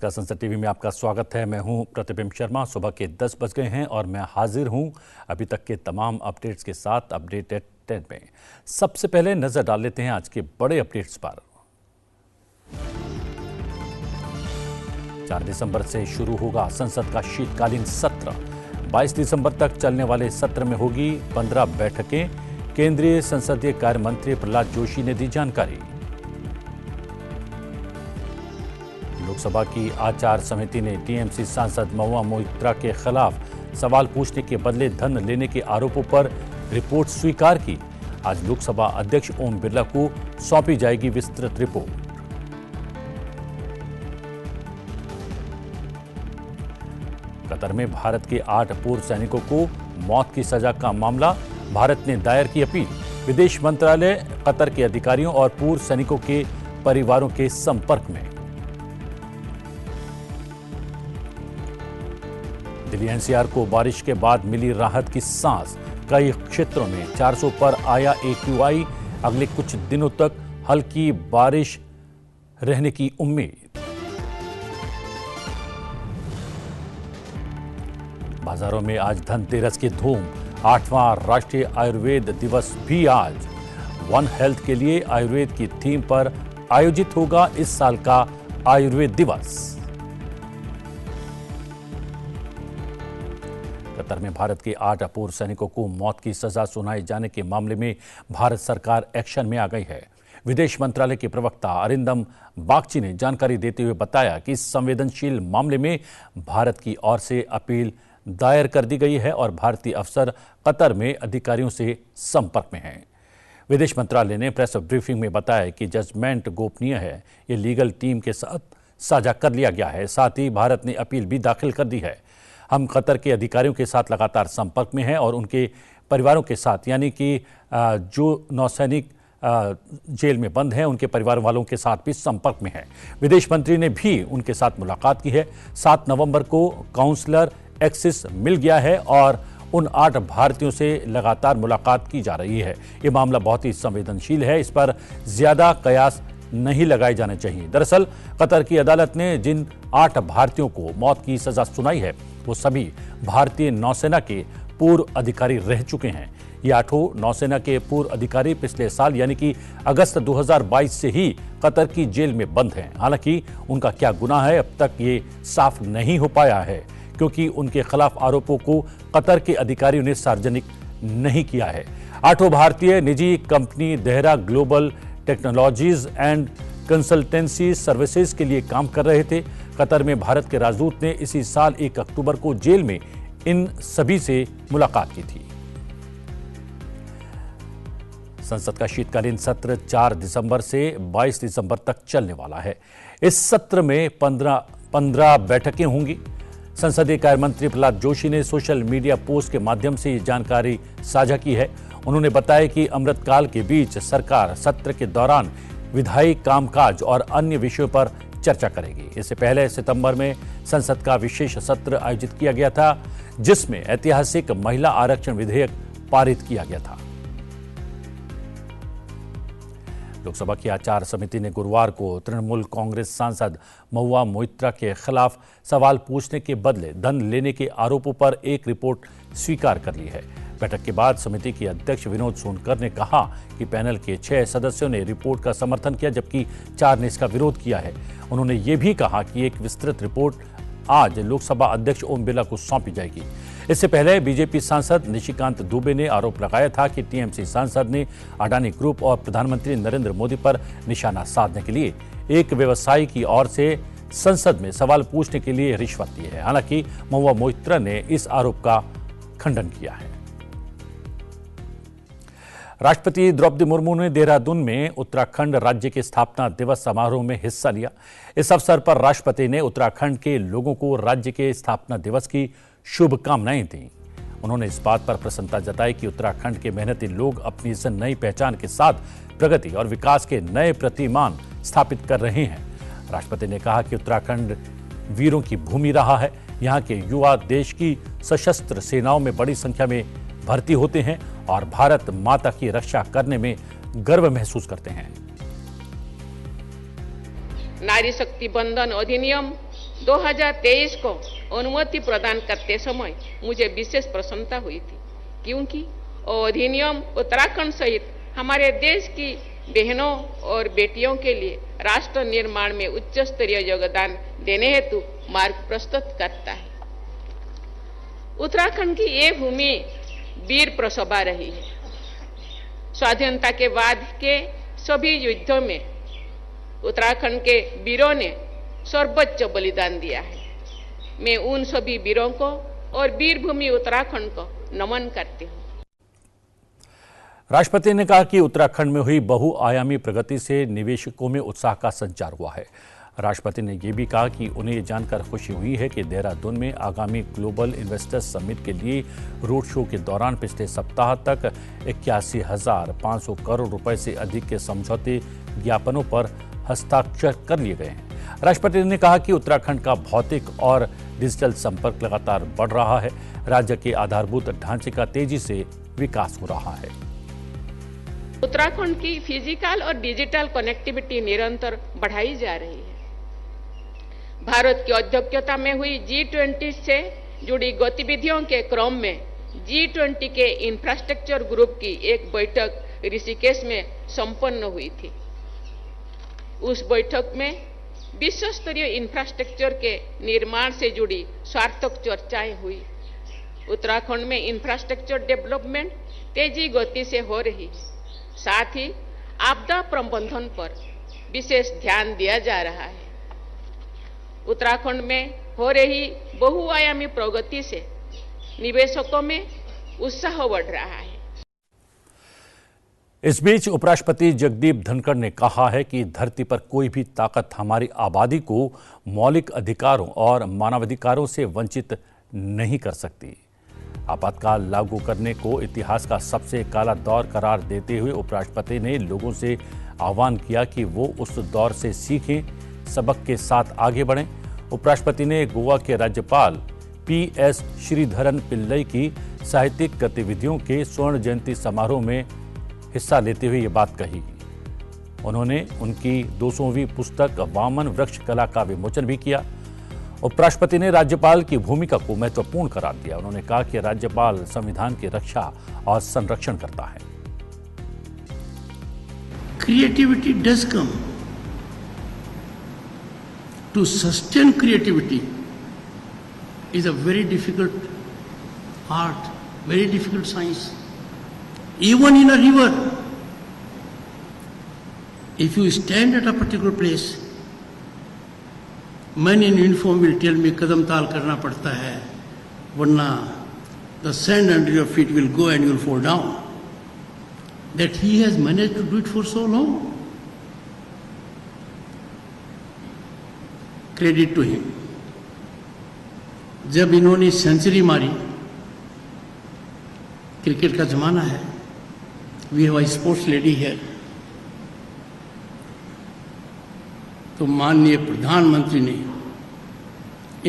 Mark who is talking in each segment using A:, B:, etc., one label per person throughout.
A: नमस्कार, संसद टीवी में आपका स्वागत है। मैं हूं प्रतिबिंब शर्मा। सुबह के 10 बज गए हैं और मैं हाजिर हूं अभी तक के तमाम अपडेट्स के साथ अपडेट एट 10 में। सबसे पहले नजर डाल लेते हैं आज के बड़े अपडेट्स पर। 4 दिसंबर से शुरू होगा संसद का शीतकालीन सत्र। 22 दिसंबर तक चलने वाले सत्र में होगी 15 बैठकें। केंद्रीय संसदीय कार्य मंत्री प्रहलाद जोशी ने दी जानकारी। लोकसभा की आचार समिति ने टीएमसी सांसद महुआ मोइत्रा के खिलाफ सवाल पूछने के बदले धन लेने के आरोपों पर रिपोर्ट स्वीकार की। आज लोकसभा अध्यक्ष ओम बिरला को सौंपी जाएगी विस्तृत रिपोर्ट। कतर में भारत के 8 पूर्व सैनिकों को मौत की सजा का मामला, भारत ने दायर की अपील। विदेश मंत्रालय कतर के अधिकारियों और पूर्व सैनिकों के परिवारों के संपर्क में। दिल्ली एनसीआर को बारिश के बाद मिली राहत की सांस। कई क्षेत्रों में 400 पर आया AQI। अगले कुछ दिनों तक हल्की बारिश रहने की उम्मीद। बाजारों में आज धनतेरस की धूम। 8वां राष्ट्रीय आयुर्वेद दिवस भी आज। वन हेल्थ के लिए आयुर्वेद की थीम पर आयोजित होगा इस साल का आयुर्वेद दिवस। कतर में भारत के 8 पूर्व सैनिकों को मौत की सजा सुनाए जाने के मामले में भारत सरकार एक्शन में आ गई है। विदेश मंत्रालय के प्रवक्ता अरिंदम बागची ने जानकारी देते हुए बताया कि इस संवेदनशील मामले में भारत की ओर से अपील दायर कर दी गई है और भारतीय अफसर कतर में अधिकारियों से संपर्क में हैं। विदेश मंत्रालय ने प्रेस ब्रीफिंग में बताया कि जजमेंट गोपनीय है, ये लीगल टीम के साथ साझा कर लिया गया है। साथ ही भारत ने अपील भी दाखिल कर दी है। हम कतर के अधिकारियों के साथ लगातार संपर्क में हैं और उनके परिवारों के साथ, यानी कि जो नौसैनिक जेल में बंद हैं उनके परिवार वालों के साथ भी संपर्क में हैं। विदेश मंत्री ने भी उनके साथ मुलाकात की है। 7 नवंबर को काउंसलर एक्सिस मिल गया है और उन 8 भारतीयों से लगातार मुलाकात की जा रही है। ये मामला बहुत ही संवेदनशील है, इस पर ज्यादा कयास नहीं लगाए जाने चाहिए। दरअसल कतर की अदालत ने जिन 8 भारतीयों को मौत की सजा सुनाई है वो सभी भारतीय नौसेना के पूर्व अधिकारी रह चुके हैं। ये 8 नौसेना के पूर्व अधिकारी पिछले साल यानी कि अगस्त 2022 से ही कतर की जेल में बंद हैं। हालांकि उनका क्या गुनाह है अब तक ये साफ नहीं हो पाया है, क्योंकि उनके खिलाफ आरोपों को कतर के अधिकारियों ने सार्वजनिक नहीं किया है। 8 भारतीय निजी company Dehra global technologies and consultancy services के लिए काम कर रहे थे। कतर में भारत के राजदूत ने इसी साल 1 अक्टूबर को जेल में इन सभी से मुलाकात की थी। संसद का शीतकालीन सत्र 4 दिसंबर से 22 दिसंबर तक चलने वाला है। इस सत्र में 15 बैठकें होंगी। संसदीय कार्य मंत्री प्रहलाद जोशी ने सोशल मीडिया पोस्ट के माध्यम से ये जानकारी साझा की है। उन्होंने बताया कि अमृतकाल के बीच सरकार सत्र के दौरान विधायी कामकाज और अन्य विषयों पर चर्चा करेगी। इससे पहले सितंबर में संसद का विशेष सत्र आयोजित किया गया था, जिसमें ऐतिहासिक महिला आरक्षण विधेयक पारित किया गया था। लोकसभा की आचार समिति ने गुरुवार को तृणमूल कांग्रेस सांसद महुआ मोइत्रा के खिलाफ सवाल पूछने के बदले धन लेने के आरोपों पर एक रिपोर्ट स्वीकार कर ली है। बैठक के बाद समिति के अध्यक्ष विनोद सोनकर ने कहा कि पैनल के 6 सदस्यों ने रिपोर्ट का समर्थन किया, जबकि 4 ने इसका विरोध किया है। उन्होंने ये भी कहा कि एक विस्तृत रिपोर्ट आज लोकसभा अध्यक्ष ओम बिरला को सौंपी जाएगी। इससे पहले बीजेपी सांसद निशिकांत दुबे ने आरोप लगाया था कि टीएमसी सांसद ने अडानी ग्रुप और प्रधानमंत्री नरेंद्र मोदी पर निशाना साधने के लिए एक व्यवसायी की ओर से संसद में सवाल पूछने के लिए रिश्वत दी है। हालांकि महुआ मोइत्रा ने इस आरोप का खंडन किया है। राष्ट्रपति द्रौपदी मुर्मू ने देहरादून में उत्तराखंड राज्य के स्थापना दिवस समारोह में हिस्सा लिया। इस अवसर पर राष्ट्रपति ने उत्तराखंड के लोगों को राज्य के स्थापना दिवस की शुभकामनाएं दी। उन्होंने इस बात पर प्रसन्नता जताई कि उत्तराखंड के मेहनती लोग अपनी इस नई पहचान के साथ प्रगति और विकास के नए प्रतिमान स्थापित कर रहे हैं। राष्ट्रपति ने कहा कि उत्तराखंड वीरों की भूमि रहा है। यहाँ के युवा देश की सशस्त्र सेनाओं में बड़ी संख्या में भर्ती होते हैं और भारत माता की रक्षा करने में गर्व महसूस करते हैं।
B: नारी शक्ति बंधन अधिनियम 2023 को अनुमति प्रदान करते समय मुझे विशेष प्रसन्नता हुई थी, क्योंकि अधिनियम उत्तराखंड सहित हमारे देश की बहनों और बेटियों के लिए राष्ट्र निर्माण में उच्च स्तरीय योगदान देने हेतु मार्ग प्रस्तुत करता है। उत्तराखंड की ये भूमि वीर प्रसभा रही है। स्वाधीनता के बाद के सभी युद्धों में उत्तराखंड के वीरों ने सर्वोच्च बलिदान दिया है। मैं उन सभी वीरों को और वीर भूमि उत्तराखंड को नमन करती हूँ।
A: राष्ट्रपति ने कहा कि उत्तराखंड में हुई बहुआयामी प्रगति से निवेशकों में उत्साह का संचार हुआ है। राष्ट्रपति ने यह भी कहा कि उन्हें ये जानकर खुशी हुई है कि देहरादून में आगामी ग्लोबल इन्वेस्टर्स समिट के लिए रोड शो के दौरान पिछले सप्ताह तक 81,500 करोड़ रुपए से अधिक के समझौते ज्ञापनों पर हस्ताक्षर कर लिए गए हैं। राष्ट्रपति ने कहा कि उत्तराखंड का भौतिक और डिजिटल संपर्क लगातार बढ़ रहा है। राज्य के आधारभूत ढांचे का तेजी से विकास हो रहा है।
B: उत्तराखंड की फिजिकल और डिजिटल कनेक्टिविटी निरंतर बढ़ाई जा रही है। भारत की अध्यक्षता में हुई G20 से जुड़ी गतिविधियों के क्रम में G20 के इंफ्रास्ट्रक्चर ग्रुप की एक बैठक ऋषिकेश में संपन्न हुई थी। उस बैठक में विश्व स्तरीय इंफ्रास्ट्रक्चर के निर्माण से जुड़ी सार्थक चर्चाएं हुई। उत्तराखंड में इंफ्रास्ट्रक्चर डेवलपमेंट तेजी गति से हो रही है। साथ ही आपदा प्रबंधन पर विशेष ध्यान दिया जा रहा है। उत्तराखंड में हो रही बहुआयामी प्रगति से निवेशकों में उत्साह बढ़ रहा है।
A: इस बीच उपराष्ट्रपति जगदीप धनखड़ ने कहा है कि धरती पर कोई भी ताकत हमारी आबादी को मौलिक अधिकारों और मानवाधिकारों से वंचित नहीं कर सकती। आपातकाल लागू करने को इतिहास का सबसे काला दौर करार देते हुए उपराष्ट्रपति ने लोगों से आह्वान किया कि वो उस दौर से सीखें, सबक के साथ आगे बढ़ें। उपराष्ट्रपति ने गोवा के राज्यपाल PS श्रीधरन पिल्लई की साहित्यिक गतिविधियों के स्वर्ण जयंती समारोह में हिस्सा लेते हुए ये बात कही। उन्होंने उनकी 200वीं पुस्तक वामन वृक्ष कला का विमोचन भी किया। उपराष्ट्रपति ने राज्यपाल की भूमिका को महत्वपूर्ण करार दिया। उन्होंने कहा कि राज्यपाल संविधान की रक्षा और संरक्षण करता है।
C: Creativity does come. To sustain creativity is a very difficult art, very difficult science. Even in a river, if you stand at a particular place, men in uniform will tell me kadam tal karna padta hai, warna the sand under your feet will go and you will fall down. That he has managed to do it for so long. Credit to him. जब इन्होंने century मारी, cricket का जमाना है, we have a sports lady है, तो माननीय प्रधानमंत्री ने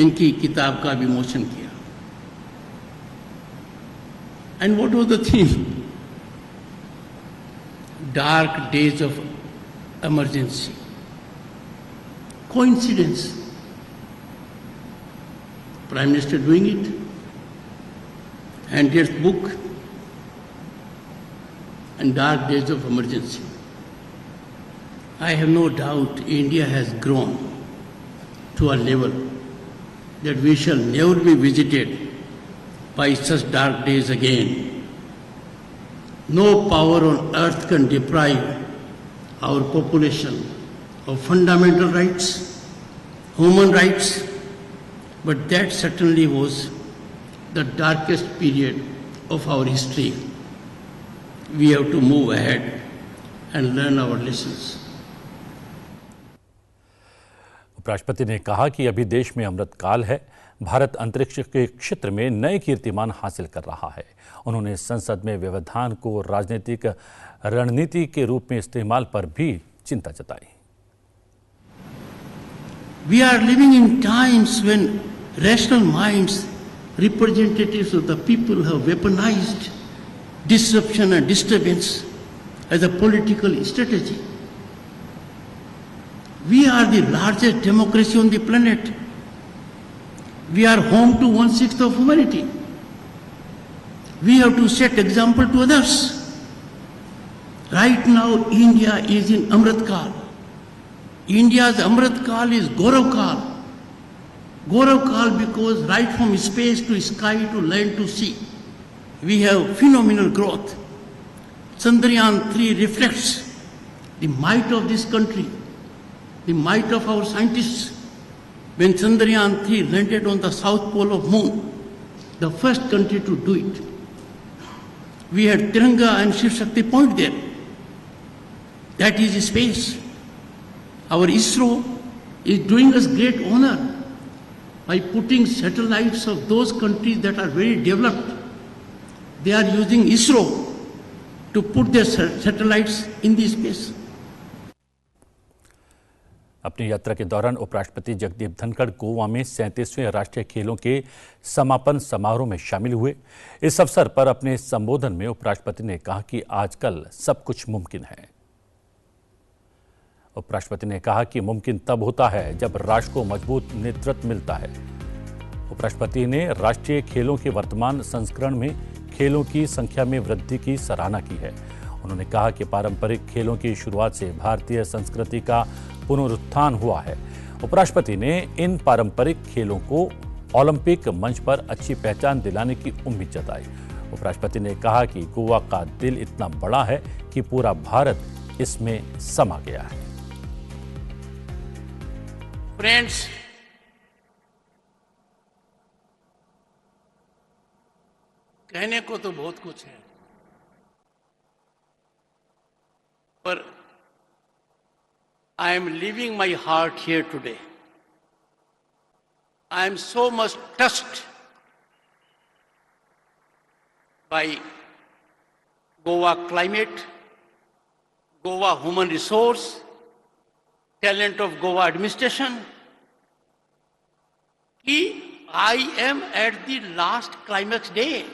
C: इनकी किताब का विमोचन किया। And what was the theme? Dark days of emergency. Coincidence? Prime Minister doing it, and his book, and Dark Days of Emergency. I have no doubt India has grown to a level that we shall never be visited by such dark days again. No power on earth can deprive our population of fundamental rights, human rights, but that certainly was the darkest period of our history. We have to move ahead and learn our lessons.
A: उपराष्ट्रपति ने कहा कि अभी देश में अमृतकाल है। भारत अंतरिक्ष के क्षेत्र में नए कीर्तिमान हासिल कर रहा है। उन्होंने संसद में व्यवधान को राजनीतिक रणनीति के रूप में इस्तेमाल पर भी चिंता जताई।
C: We are living in times when rational minds, representatives of the people, have weaponized disruption and disturbance as a political strategy. We are the largest democracy on the planet. We are home to 1/6 of humanity. We have to set example to others. Right now, India is in Amrit Kal. India's Amrit Kal is Gaurav Kal. Gaurav Kal because right from space to sky to land to sea, we have phenomenal growth. Chandrayaan 3 reflects the might of this country, the might of our scientists. When Chandrayaan 3 landed on the south pole of moon, the first country to do it, we had Tiranga and Shiv Shakti Point there. That is space. Our ISRO is doing us great honor by putting satellites of those countries that are very developed. They are using ISRO to put their satellites in the space.
A: अपनी यात्रा के दौरान उपराष्ट्रपति जगदीप धनखड़ गोवा में 37वें राष्ट्रीय खेलों के समापन समारोह में शामिल हुए। इस अवसर पर अपने संबोधन में उपराष्ट्रपति ने कहा कि आजकल सब कुछ मुमकिन है। उपराष्ट्रपति ने कहा कि मुमकिन तब होता है जब राष्ट्र को मजबूत नेतृत्व मिलता है। उपराष्ट्रपति ने राष्ट्रीय खेलों के वर्तमान संस्करण में खेलों की संख्या में वृद्धि की सराहना की है। उन्होंने कहा कि पारंपरिक खेलों की शुरुआत से भारतीय संस्कृति का पुनरुत्थान हुआ है। उपराष्ट्रपति ने इन पारंपरिक खेलों को ओलंपिक मंच पर अच्छी पहचान दिलाने की उम्मीद जताई। उपराष्ट्रपति ने कहा कि गोवा का दिल इतना बड़ा है कि पूरा भारत इसमें समा गया है।
C: फ्रेंड्स, कहने को तो बहुत कुछ है, पर I am leaving my heart here today. I am so much touched by Goa climate, Goa human resource, talent of Goa administration, कि I am at the last climax day.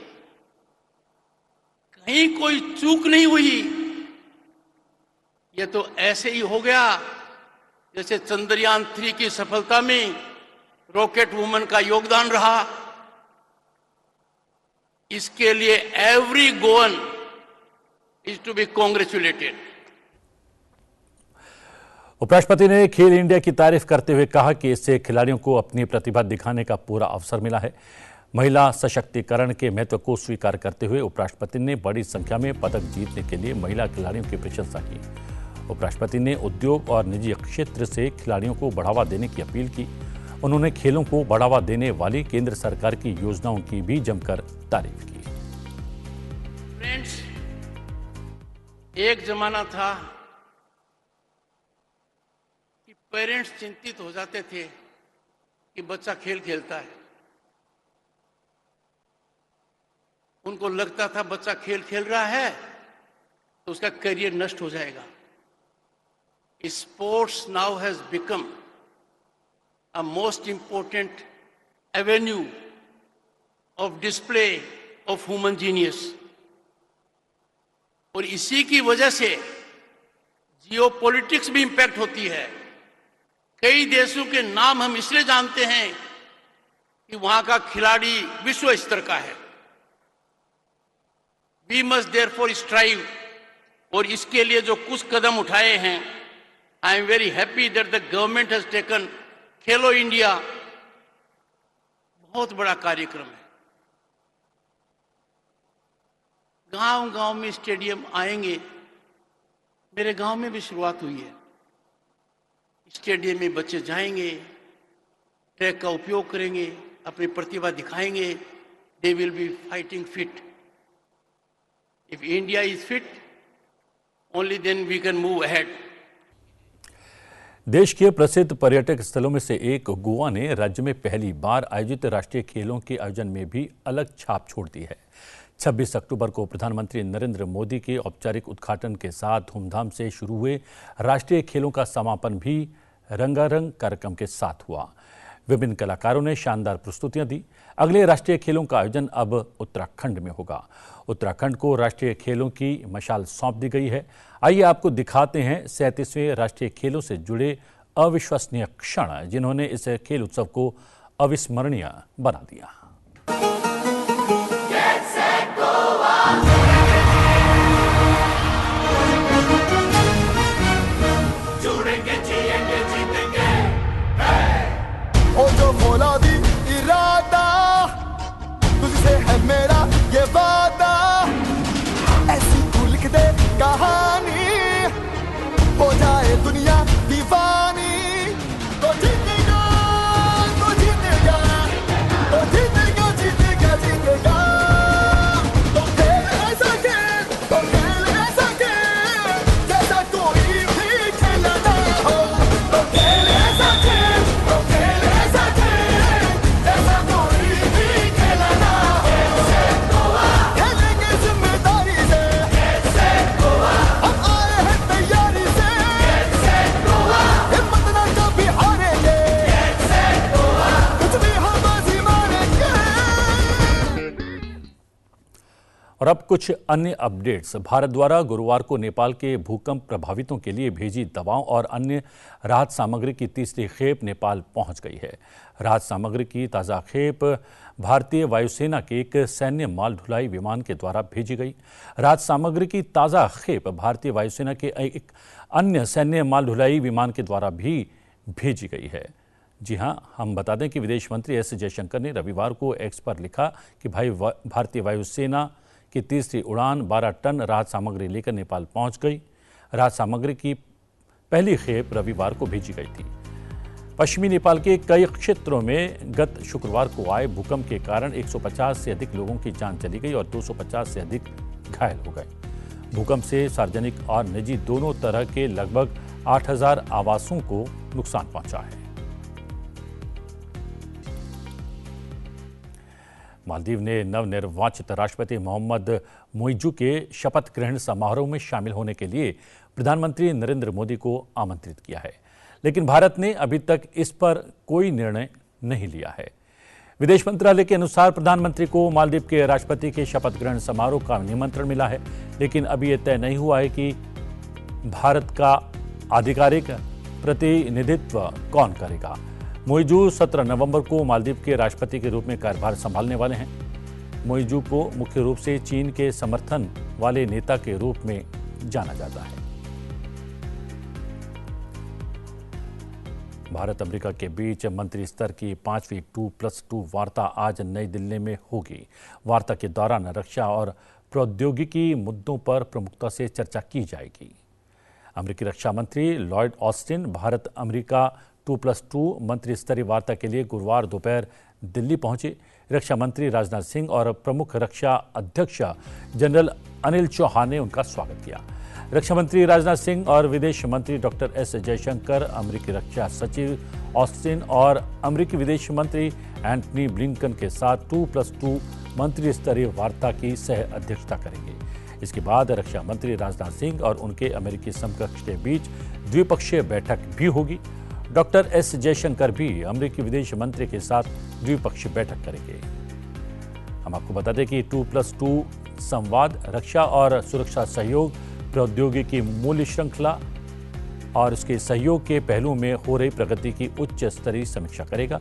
C: कहीं कोई चूक नहीं हुई। ये तो ऐसे ही हो गया जैसे चंद्रयान 3 की सफलता में रॉकेट वुमन का योगदान रहा। इसके लिए every Goan is to be congratulated.
A: उपराष्ट्रपति ने खेल इंडिया की तारीफ करते हुए कहा कि इससे खिलाड़ियों को अपनी प्रतिभा दिखाने का पूरा अवसर मिला है। महिला सशक्तिकरण के महत्व को स्वीकार करते हुए उपराष्ट्रपति ने बड़ी संख्या में पदक जीतने के लिए महिला खिलाड़ियों की प्रशंसा की। उपराष्ट्रपति ने उद्योग और निजी क्षेत्र से खिलाड़ियों को बढ़ावा देने की अपील की। उन्होंने खेलों को बढ़ावा देने वाली केंद्र सरकार की योजनाओं की भी जमकर तारीफ की।
C: फ्रेंड्स, एक जमाना था कि पेरेंट्स चिंतित हो जाते थे कि बच्चा खेल खेलता है। उनको लगता था बच्चा खेल खेल रहा है तो उसका करियर नष्ट हो जाएगा। Sports now has become a most important avenue of display of human genius. और इसी की वजह से जियोपॉलिटिक्स भी इंपैक्ट होती है। कई देशों के नाम हम इसलिए जानते हैं कि वहां का खिलाड़ी विश्व स्तर का है। We must therefore strive, और इसके लिए जो कुछ कदम उठाए हैं, I am very happy that the government has taken Khelo India, बहुत बड़ा कार्यक्रम है। गांव-गांव में स्टेडियम आएंगे। मेरे गांव में भी शुरुआत हुई है। स्टेडियम में बच्चे जाएंगे, ट्रैक का उपयोग करेंगे, अपनी प्रतिभा दिखाएंगे। They will be fighting fit. If India is fit, only then we can move ahead.
A: देश के प्रसिद्ध पर्यटक स्थलों में से एक गोवा ने राज्य में पहली बार आयोजित राष्ट्रीय खेलों के आयोजन में भी अलग छाप छोड़ दी है। 26 अक्टूबर को प्रधानमंत्री नरेंद्र मोदी के औपचारिक उद्घाटन के साथ धूमधाम से शुरू हुए राष्ट्रीय खेलों का समापन भी रंगारंग कार्यक्रम के साथ हुआ। विभिन्न कलाकारों ने शानदार प्रस्तुतियां दी। अगले राष्ट्रीय खेलों का आयोजन अब उत्तराखंड में होगा। उत्तराखंड को राष्ट्रीय खेलों की मशाल सौंप दी गई है। आइए आपको दिखाते हैं 37वें राष्ट्रीय खेलों से जुड़े अविश्वसनीय क्षण जिन्होंने इस खेल उत्सव को अविस्मरणीय बना दिया।
D: ओ जो फौलादी इरादा तुझसे है मेरा ये वादा, ऐसी तू लिख दे कहानी हो जाए दुनिया दीवानी। तो जीतेगा तो जीतेगा तो जीतेगा जीतेगा जीतेगा। तो खेल ऐसा खेल तो खेल ऐसा खेल जैसा कोई भी खेला ना हो। तो खेल ऐसा खेल तो खेल ऐसा खेल जैसा कोई भी खेला ना हो। खेलेंगे जिम्मेदारी से हम आए हैं तैयारी से। हिम्मत ना कभी हारेंगे कुछ भी हम बाजी मारेंगे।
A: और अब कुछ अन्य अपडेट्स। भारत द्वारा गुरुवार को नेपाल के भूकंप प्रभावितों के लिए भेजी दवाओं और अन्य राहत सामग्री की तीसरी खेप नेपाल पहुंच गई है। राहत सामग्री की ताज़ा खेप भारतीय वायुसेना के एक सैन्य माल ढुलाई विमान के द्वारा भेजी गई। राहत सामग्री की ताज़ा खेप भारतीय वायुसेना के एक अन्य सैन्य माल ढुलाई विमान के द्वारा भी भेजी गई है। जी हां, हम बता दें कि विदेश मंत्री एस जयशंकर ने रविवार को एक्स पर लिखा कि भारतीय वायुसेना की तीसरी उड़ान 12 टन राहत सामग्री लेकर नेपाल पहुंच गई। राहत सामग्री की पहली खेप रविवार को भेजी गई थी। पश्चिमी नेपाल के कई क्षेत्रों में गत शुक्रवार को आए भूकंप के कारण 150 से अधिक लोगों की जान चली गई और 250 से अधिक घायल हो गए। भूकंप से सार्वजनिक और निजी दोनों तरह के लगभग 8000 आवासों को नुकसान पहुंचा है। मालदीव ने नवनिर्वाचित राष्ट्रपति मोहम्मद मुइज़ू के शपथ ग्रहण समारोह में शामिल होने के लिए प्रधानमंत्री नरेंद्र मोदी को आमंत्रित किया है, लेकिन भारत ने अभी तक इस पर कोई निर्णय नहीं लिया है। विदेश मंत्रालय के अनुसार प्रधानमंत्री को मालदीव के राष्ट्रपति के शपथ ग्रहण समारोह का निमंत्रण मिला है, लेकिन अभी यह तय नहीं हुआ है कि भारत का आधिकारिक प्रतिनिधित्व कौन करेगा। मुइज़ू 17 नवंबर को मालदीव के राष्ट्रपति के रूप में कार्यभार संभालने वाले हैं। मुइज़ू को मुख्य रूप से चीन के समर्थन वाले नेता के रूप में जाना जाता है। भारत अमेरिका के बीच मंत्री स्तर की 5वीं 2+2 वार्ता आज नई दिल्ली में होगी। वार्ता के दौरान रक्षा और प्रौद्योगिकी मुद्दों पर प्रमुखता से चर्चा की जाएगी। अमेरिकी रक्षा मंत्री लॉयड ऑस्टिन भारत अमेरिका 2+2 मंत्री स्तरीय वार्ता के लिए गुरुवार दोपहर दिल्ली पहुंचे। रक्षा मंत्री राजनाथ सिंह और प्रमुख रक्षा अध्यक्ष जनरल अनिल चौहान ने उनका स्वागत किया। रक्षा मंत्री राजनाथ सिंह और विदेश मंत्री डॉक्टर एस जयशंकर, अमेरिकी रक्षा सचिव ऑस्टिन और अमेरिकी विदेश मंत्री एंटनी ब्लिंकन के साथ 2+2 मंत्री स्तरीय वार्ता की सह अध्यक्षता करेंगे। इसके बाद रक्षा मंत्री राजनाथ सिंह और उनके अमेरिकी समकक्ष के बीच द्विपक्षीय बैठक भी होगी। डॉक्टर एस जयशंकर भी अमेरिकी विदेश मंत्री के साथ द्विपक्षीय बैठक करेंगे। हम आपको बता दें कि 2+2 संवाद रक्षा और सुरक्षा सहयोग, प्रौद्योगिकी मूल्य श्रृंखला और इसके सहयोग के पहलुओं में हो रही प्रगति की उच्च स्तरीय समीक्षा करेगा।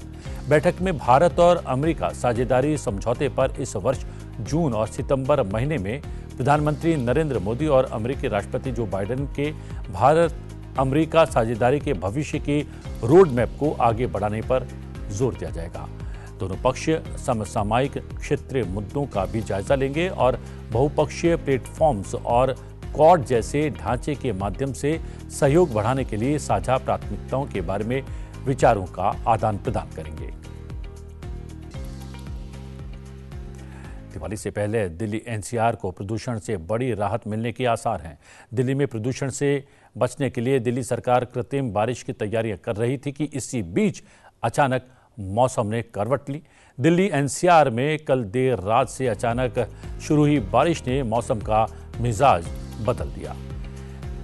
A: बैठक में भारत और अमेरिका साझेदारी समझौते पर इस वर्ष जून और सितंबर महीने में प्रधानमंत्री नरेंद्र मोदी और अमेरिकी राष्ट्रपति जो बाइडेन के भारत अमेरिका साझेदारी के भविष्य के रोड मैप को आगे बढ़ाने पर जोर दिया जाएगा। दोनों पक्ष समसामयिक क्षेत्रीय मुद्दों का भी जायजा लेंगे और बहुपक्षीय प्लेटफॉर्म्स और क्वाड जैसे ढांचे के माध्यम से सहयोग बढ़ाने के लिए साझा प्राथमिकताओं के बारे में विचारों का आदान प्रदान करेंगे। दिवाली से पहले दिल्ली एनसीआर को प्रदूषण से बड़ी राहत मिलने के आसार हैं। दिल्ली में प्रदूषण से बचने के लिए दिल्ली सरकार कृत्रिम बारिश की तैयारियां कर रही थी कि इसी बीच अचानक मौसम ने करवट ली। दिल्ली एनसीआर में कल देर रात से अचानक शुरू हुई बारिश ने मौसम का मिजाज बदल दिया।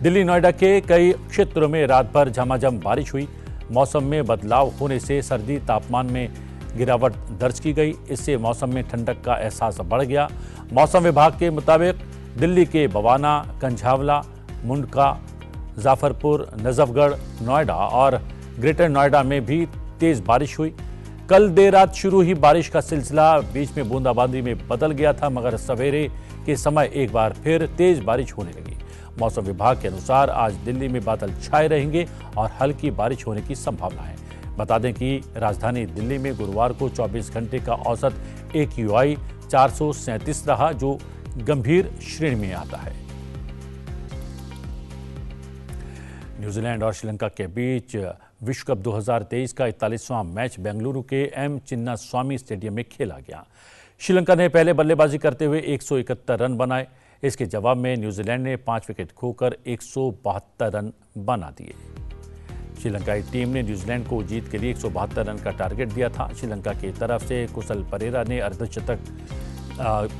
A: दिल्ली नोएडा के कई क्षेत्रों में रात भर झमाझम बारिश हुई। मौसम में बदलाव होने से सर्दी तापमान में गिरावट दर्ज की गई। इससे मौसम में ठंडक का एहसास बढ़ गया। मौसम विभाग के मुताबिक दिल्ली के बवाना, कंझावला, मुंडका, जाफरपुर, नजफगढ़, नोएडा और ग्रेटर नोएडा में भी तेज बारिश हुई। कल देर रात शुरू ही बारिश का सिलसिला बीच में बूंदाबांदी में बदल गया था, मगर सवेरे के समय एक बार फिर तेज बारिश होने लगी। मौसम विभाग के अनुसार आज दिल्ली में बादल छाए रहेंगे और हल्की बारिश होने की संभावना है। बता दें कि राजधानी दिल्ली में गुरुवार को 24 घंटे का औसत AQI 437 रहा, जो गंभीर श्रेणी में आता है। न्यूजीलैंड और श्रीलंका के बीच विश्व कप 2023 का 41वां मैच बेंगलुरु के M चिन्नास्वामी स्टेडियम में खेला गया। श्रीलंका ने पहले बल्लेबाजी करते हुए 171 रन बनाए। इसके जवाब में न्यूजीलैंड ने 5 विकेट खोकर 172 रन बना दिए। श्रीलंकाई टीम ने न्यूजीलैंड को जीत के लिए 172 रन का टारगेट दिया था। श्रीलंका की तरफ से कुशल परेरा ने अर्धशतक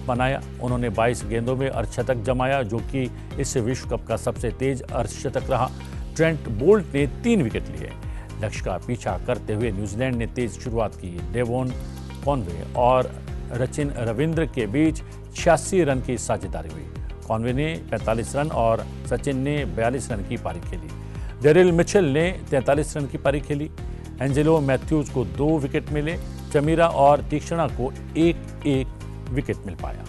A: बनाया। उन्होंने 22 गेंदों में अर्धशतक जमाया, जो कि इस विश्व कप का सबसे तेज अर्धशतक रहा। ट्रेंट बोल्ट ने 3 विकेट लिए। लक्ष्य का पीछा करते हुए न्यूजीलैंड ने तेज शुरुआत की। डेवोन कॉनवे और सचिन रविंद्र के बीच 86 रन की साझेदारी हुई। कॉनवे ने 45 रन और सचिन ने 42 रन की पारी खेली। डेरिल मिचेल ने 43 रन की पारी खेली। एंजेलो मैथ्यूज को 2 विकेट मिले। चमीरा और तीक्ष्णा को 1-1 विकेट मिल पाया।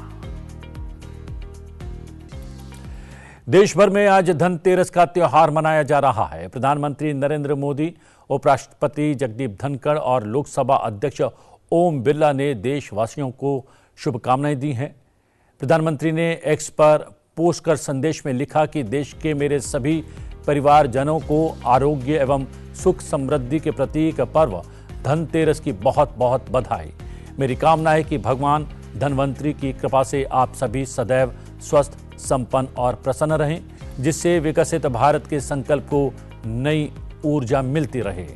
A: देश भर में आज धनतेरस का त्योहार मनाया जा रहा है। प्रधानमंत्री नरेंद्र मोदी, उपराष्ट्रपति जगदीप धनखड़ और लोकसभा अध्यक्ष ओम बिरला ने देशवासियों को शुभकामनाएं दी हैं। प्रधानमंत्री ने एक्स पर पोस्ट कर संदेश में लिखा कि देश के मेरे सभी परिवारजनों को आरोग्य एवं सुख समृद्धि के प्रतीक पर्व धनतेरस की बहुत बहुत बधाई। मेरी कामना है कि भगवान धनवंतरी की कृपा से आप सभी सदैव स्वस्थ, संपन्न और प्रसन्न रहें, जिससे विकसित भारत के संकल्प को नई ऊर्जा मिलती रहे।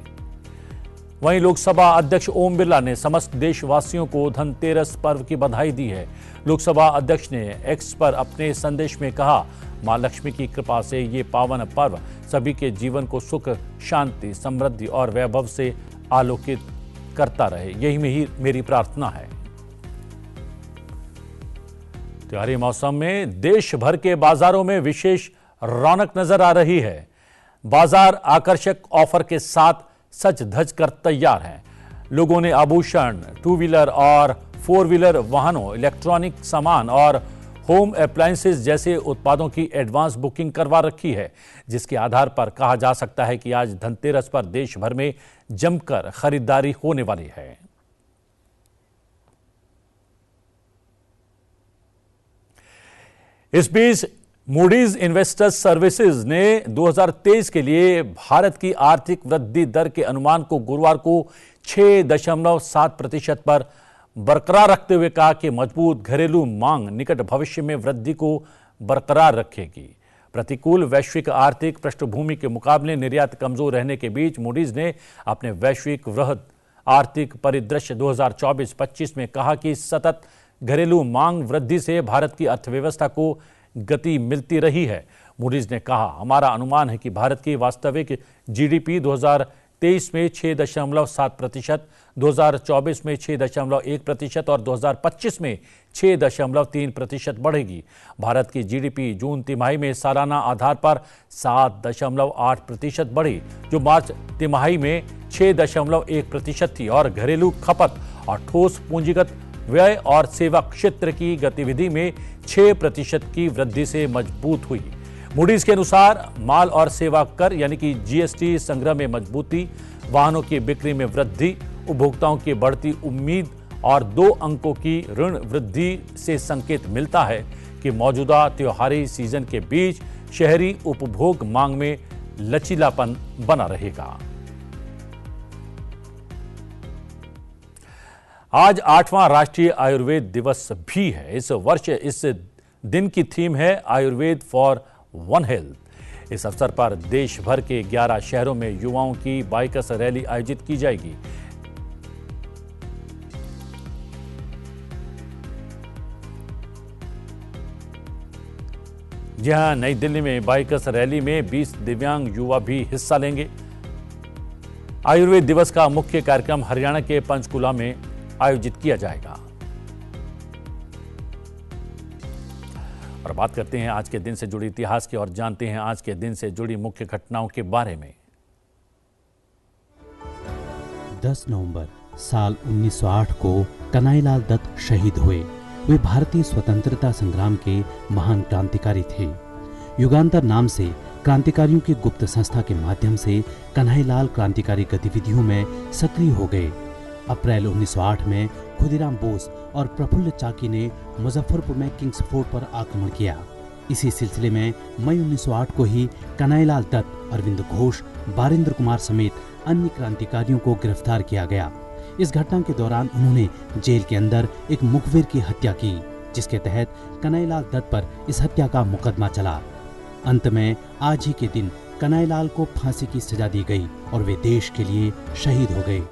A: वहीं लोकसभा अध्यक्ष ओम बिरला ने समस्त देशवासियों को धनतेरस पर्व की बधाई दी है। लोकसभा अध्यक्ष ने एक्स पर अपने संदेश में कहा, मां लक्ष्मी की कृपा से ये पावन पर्व सभी के जीवन को सुख, शांति, समृद्धि और वैभव से आलोकित करता रहे, यही मेरी प्रार्थना है। त्योहारी मौसम में देश भर के बाजारों में विशेष रौनक नजर आ रही है। बाजार आकर्षक ऑफर के साथ सज धज कर तैयार हैं। लोगों ने आभूषण, 2 व्हीलर और 4 व्हीलर वाहनों, इलेक्ट्रॉनिक सामान और होम अप्लायंसेस जैसे उत्पादों की एडवांस बुकिंग करवा रखी है, जिसके आधार पर कहा जा सकता है कि आज धनतेरस पर देश भर में जमकर खरीदारी होने वाली है। इस बीच मूडीज इन्वेस्टर्स सर्विसेज ने 2023 के लिए भारत की आर्थिक वृद्धि दर के अनुमान को गुरुवार को 6.7% पर बरकरार रखते हुए कहा कि मजबूत घरेलू मांग निकट भविष्य में वृद्धि को बरकरार रखेगी। प्रतिकूल वैश्विक आर्थिक पृष्ठभूमि के मुकाबले निर्यात कमजोर रहने के बीच मूडीज ने अपने वैश्विक वृहद आर्थिक परिदृश्य 2024-25 में कहा कि सतत घरेलू मांग वृद्धि से भारत की अर्थव्यवस्था को गति मिलती रही है। मूडीज ने कहा, हमारा अनुमान है कि भारत की वास्तविक जीडीपी 2023 में 6.7%, 2024 में 6.1% और 2025 में 6.3% बढ़ेगी। भारत की जीडीपी जून तिमाही में सालाना आधार पर 7.8% बढ़ी, जो मार्च तिमाही में 6.1% थी और घरेलू खपत और ठोस पूंजीगत व्यय और सेवा क्षेत्र की गतिविधि में 6% की वृद्धि से मजबूत हुई। मूडीज के अनुसार माल और सेवा कर यानी कि जीएसटी संग्रह में मजबूती, वाहनों की बिक्री में वृद्धि, उपभोक्ताओं की बढ़ती उम्मीद और 2 अंकों की ऋण वृद्धि से संकेत मिलता है कि मौजूदा त्योहारी सीजन के बीच शहरी उपभोग मांग में लचीलापन बना रहेगा। आज 8वां राष्ट्रीय आयुर्वेद दिवस भी है। इस वर्ष इस दिन की थीम है आयुर्वेद फॉर वन हेल्थ। इस अवसर पर देश भर के 11 शहरों में युवाओं की बाइकर्स रैली आयोजित की जाएगी। जी हां, नई दिल्ली में बाइकर्स रैली में 20 दिव्यांग युवा भी हिस्सा लेंगे। आयुर्वेद दिवस का मुख्य कार्यक्रम हरियाणा के पंचकुला में आयोजित किया जाएगा। और बात करते हैं आज के दिन से जुड़ी इतिहास की और जानते हैं आज के दिन से जुड़ी मुख्य घटनाओं के बारे में।
E: 10 नवंबर साल 1908 को कन्हैयालाल दत्त शहीद हुए। वे भारतीय स्वतंत्रता संग्राम के महान क्रांतिकारी थे। युगांतर नाम से क्रांतिकारियों की गुप्त संस्था के माध्यम से कन्हैयालाल क्रांतिकारी गतिविधियों में सक्रिय हो गए। अप्रैल 1908 में खुदीराम बोस और प्रफुल्ल चाकी ने मुजफ्फरपुर में किंग्स फोर्ट पर आक्रमण किया। इसी सिलसिले में मई 1908 को ही कन्हैयालाल दत्त, अरविंद घोष, बारेंद्र कुमार समेत अन्य क्रांतिकारियों को गिरफ्तार किया गया। इस घटना के दौरान उन्होंने जेल के अंदर एक मुखबिर की हत्या की, जिसके तहत कन्हैयालाल दत्त पर इस हत्या का मुकदमा चला। अंत में आज ही के दिन कन्हैयालाल को फांसी की सजा दी गई और वे देश के लिए शहीद हो गए।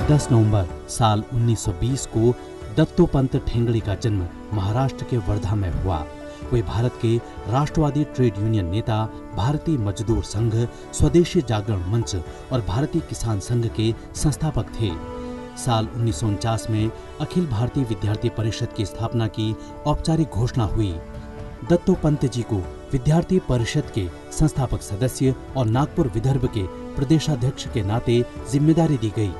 E: 10 नवंबर साल 1920 को दत्तोपंत ठेंगड़ी का जन्म महाराष्ट्र के वर्धा में हुआ। वे भारत के राष्ट्रवादी ट्रेड यूनियन नेता, भारतीय मजदूर संघ, स्वदेशी जागरण मंच और भारतीय किसान संघ के संस्थापक थे। साल 1949 में अखिल भारतीय विद्यार्थी परिषद की स्थापना की औपचारिक घोषणा हुई। दत्तोपंत जी को विद्यार्थी परिषद के संस्थापक सदस्य और नागपुर विदर्भ के प्रदेशाध्यक्ष के नाते जिम्मेदारी दी गई।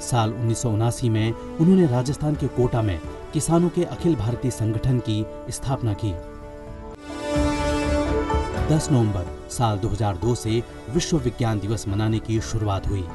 E: साल 1979 में उन्होंने राजस्थान के कोटा में किसानों के अखिल भारतीय संगठन की स्थापना की। 10 नवंबर साल 2002 से विश्व विज्ञान दिवस मनाने की शुरुआत हुई।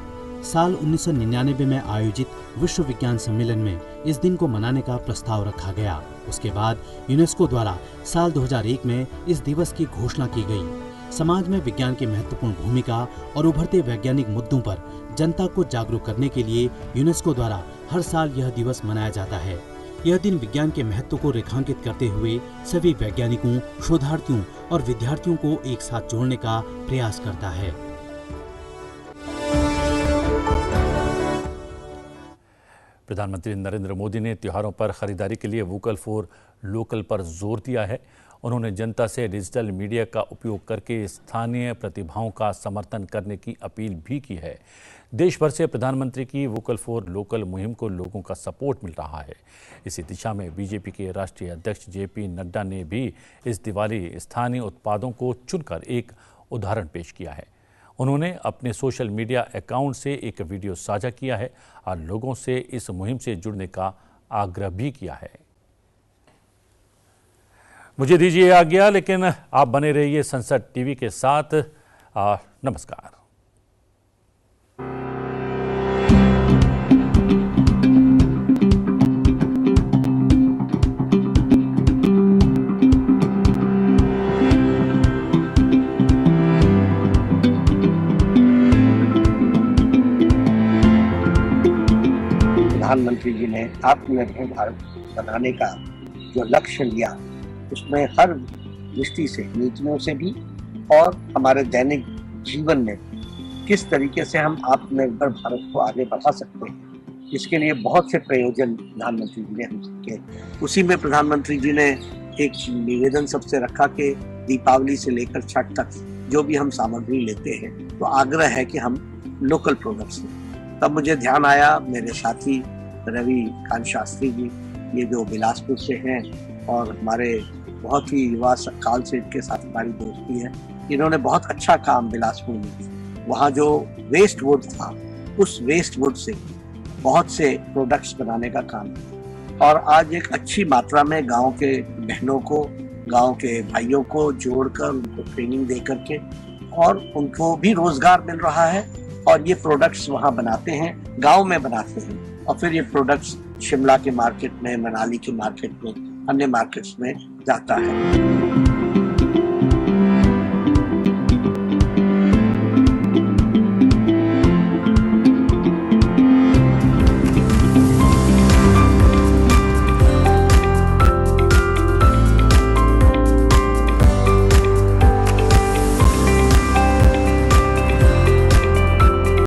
E: साल 1999 में आयोजित विश्व विज्ञान सम्मेलन में इस दिन को मनाने का प्रस्ताव रखा गया। उसके बाद यूनेस्को द्वारा साल 2001 में इस दिवस की घोषणा की गई। समाज में विज्ञान की महत्वपूर्ण भूमिका और उभरते वैज्ञानिक मुद्दों पर जनता को जागरूक करने के लिए यूनेस्को द्वारा हर साल यह दिवस मनाया जाता है। यह दिन विज्ञान के महत्व को रेखांकित करते हुए सभी वैज्ञानिकों, शोधार्थियों और विद्यार्थियों को एक साथ जोड़ने का प्रयास करता है।
A: प्रधानमंत्री नरेंद्र मोदी ने त्योहारों पर खरीदारी के लिए वोकल फॉर लोकल पर जोर दिया है। उन्होंने जनता से डिजिटल मीडिया का उपयोग करके स्थानीय प्रतिभाओं का समर्थन करने की अपील भी की है। देश भर से प्रधानमंत्री की वोकल फॉर लोकल मुहिम को लोगों का सपोर्ट मिल रहा है। इसी दिशा में बीजेपी के राष्ट्रीय अध्यक्ष जेपी नड्डा ने भी इस दिवाली स्थानीय उत्पादों को चुनकर एक उदाहरण पेश किया है। उन्होंने अपने सोशल मीडिया अकाउंट से एक वीडियो साझा किया है और लोगों से इस मुहिम से जुड़ने का आग्रह भी किया है। मुझे दीजिए आज्ञा, लेकिन आप बने रहिए संसद टीवी के साथ। नमस्कार।
F: प्रधानमंत्री जी ने आत्मनिर्भर भारत बनाने का जो लक्ष्य लिया, उसमें हर दृष्टि से, नीतियों से भी और हमारे दैनिक जीवन में किस तरीके से हम आत्मनिर्भर भारत को आगे बढ़ा सकते हैं, इसके लिए बहुत से प्रयोजन प्रधानमंत्री जी ने हम किए। उसी में प्रधानमंत्री जी ने एक निवेदन सबसे रखा कि दीपावली से लेकर छठ तक जो भी हम सामग्री लेते हैं तो आग्रह है कि हम लोकल प्रोडक्ट्स लें। तब मुझे ध्यान आया, मेरे साथी रवि कांत शास्त्री जी, ये जो बिलासपुर से हैं और हमारे बहुत ही युवा काल से इनके साथ हमारी दोस्ती है, इन्होंने बहुत अच्छा काम बिलासपुर में किया। वहाँ जो वेस्ट वुड था, उस वेस्ट वुड से बहुत से प्रोडक्ट्स बनाने का काम किया और आज एक अच्छी मात्रा में गांव के बहनों को, गांव के भाइयों को जोड़कर उनको ट्रेनिंग दे करके और उनको भी रोजगार मिल रहा है और ये प्रोडक्ट्स वहाँ बनाते हैं, गांव में बनाते हैं और फिर ये प्रोडक्ट्स शिमला के मार्केट में, मनाली के मार्केट में, अन्य मार्केट्स में जाता है।